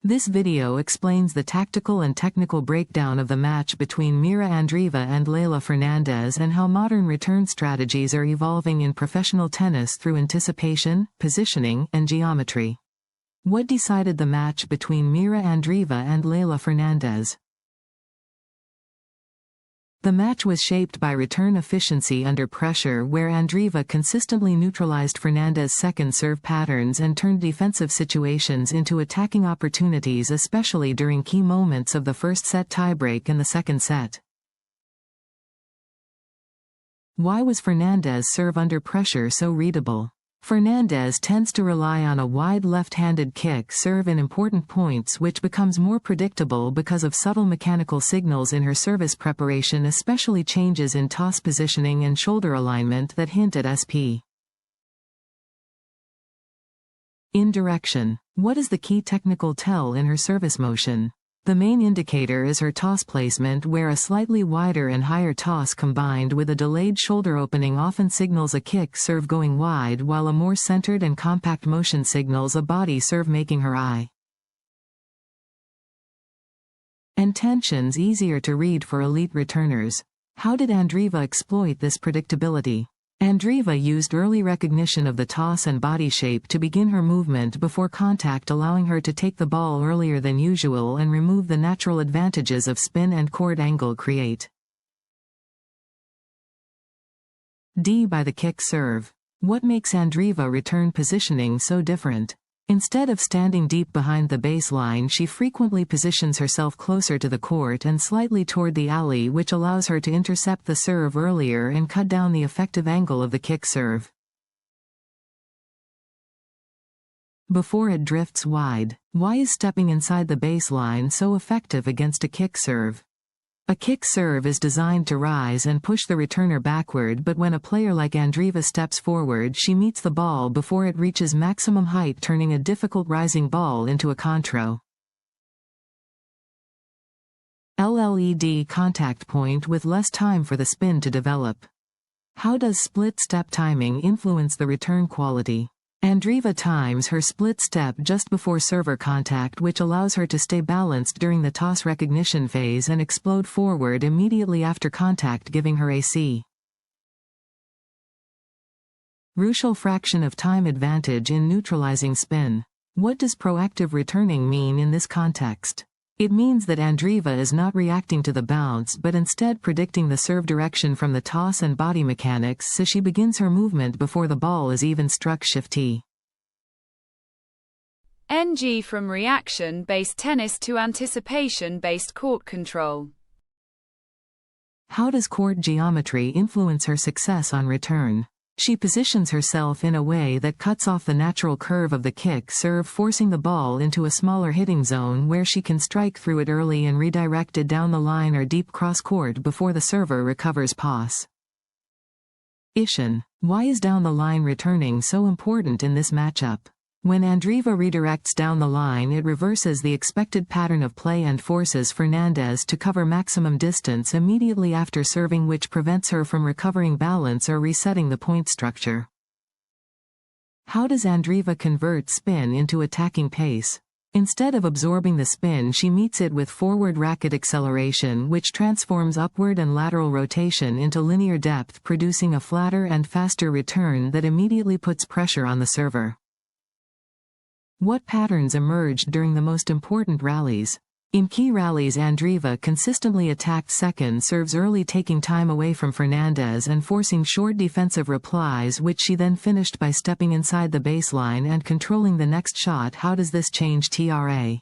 This video explains the tactical and technical breakdown of the match between Mirra Andreeva and Leylah Fernandez and how modern return strategies are evolving in professional tennis through anticipation, positioning, and geometry. What decided the match between Mirra Andreeva and Leylah Fernandez? The match was shaped by return efficiency under pressure, where Andreeva consistently neutralized Fernandez's second serve patterns and turned defensive situations into attacking opportunities, especially during key moments of the first set tiebreak and the second set. Why was Fernandez's serve under pressure so readable? Fernandez tends to rely on a wide left-handed kick serve in important points, which becomes more predictable because of subtle mechanical signals in her service preparation, especially changes in toss positioning and shoulder alignment that hint at SP. Indirection. What is the key technical tell in her service motion? The main indicator is her toss placement, where a slightly wider and higher toss combined with a delayed shoulder opening often signals a kick serve going wide, while a more centered and compact motion signals a body serve making her eye. Intentions easier to read for elite returners. How did Andreeva exploit this predictability? Andreeva used early recognition of the toss and body shape to begin her movement before contact, allowing her to take the ball earlier than usual and remove the natural advantages of spin and court angle create. D by the kick serve. What makes Andreeva return positioning so different? Instead of standing deep behind the baseline, she frequently positions herself closer to the court and slightly toward the alley, which allows her to intercept the serve earlier and cut down the effective angle of the kick serve before it drifts wide. Why is stepping inside the baseline so effective against a kick serve? A kick serve is designed to rise and push the returner backward, but when a player like Andreeva steps forward, she meets the ball before it reaches maximum height, turning a difficult rising ball into a contro. LLED contact point with less time for the spin to develop. How does split step timing influence the return quality? Andreeva times her split step just before server contact, which allows her to stay balanced during the toss recognition phase and explode forward immediately after contact, giving her a C. Crucial fraction of time advantage in neutralizing spin. What does proactive returning mean in this context? It means that Andreeva is not reacting to the bounce but instead predicting the serve direction from the toss and body mechanics, so she begins her movement before the ball is even struck. Shift T. NG from reaction-based tennis to anticipation-based court control. How does court geometry influence her success on return? She positions herself in a way that cuts off the natural curve of the kick serve, forcing the ball into a smaller hitting zone where she can strike through it early and redirect it down the line or deep cross-court before the server recovers pass. Ishin. Why is down the line returning so important in this matchup? When Andreeva redirects down the line, it reverses the expected pattern of play and forces Fernandez to cover maximum distance immediately after serving, which prevents her from recovering balance or resetting the point structure. How does Andreeva convert spin into attacking pace? Instead of absorbing the spin, she meets it with forward racket acceleration, which transforms upward and lateral rotation into linear depth, producing a flatter and faster return that immediately puts pressure on the server. What patterns emerged during the most important rallies? In key rallies, Andreeva consistently attacked second serves early, taking time away from Fernandez and forcing short defensive replies, which she then finished by stepping inside the baseline and controlling the next shot. How does this change TRA?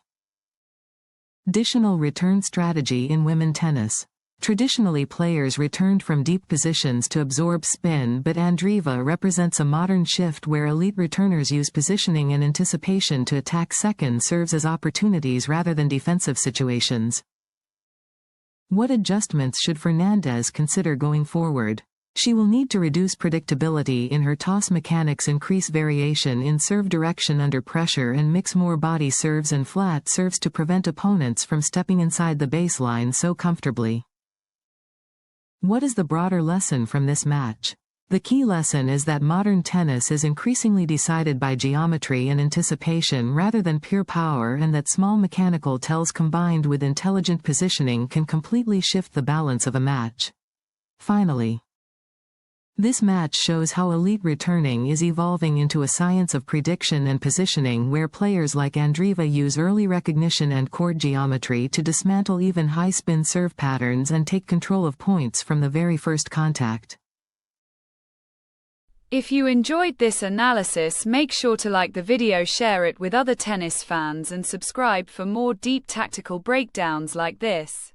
Additional return strategy in women tennis. Traditionally, players returned from deep positions to absorb spin, but Andreeva represents a modern shift where elite returners use positioning and anticipation to attack second serves as opportunities rather than defensive situations. What adjustments should Fernandez consider going forward? She will need to reduce predictability in her toss mechanics, increase variation in serve direction under pressure, and mix more body serves and flat serves to prevent opponents from stepping inside the baseline so comfortably. What is the broader lesson from this match? The key lesson is that modern tennis is increasingly decided by geometry and anticipation rather than pure power, and that small mechanical tells combined with intelligent positioning can completely shift the balance of a match. Finally, this match shows how elite returning is evolving into a science of prediction and positioning, where players like Andreeva use early recognition and court geometry to dismantle even high-spin serve patterns and take control of points from the very first contact. If you enjoyed this analysis, make sure to like the video, share it with other tennis fans, and subscribe for more deep tactical breakdowns like this.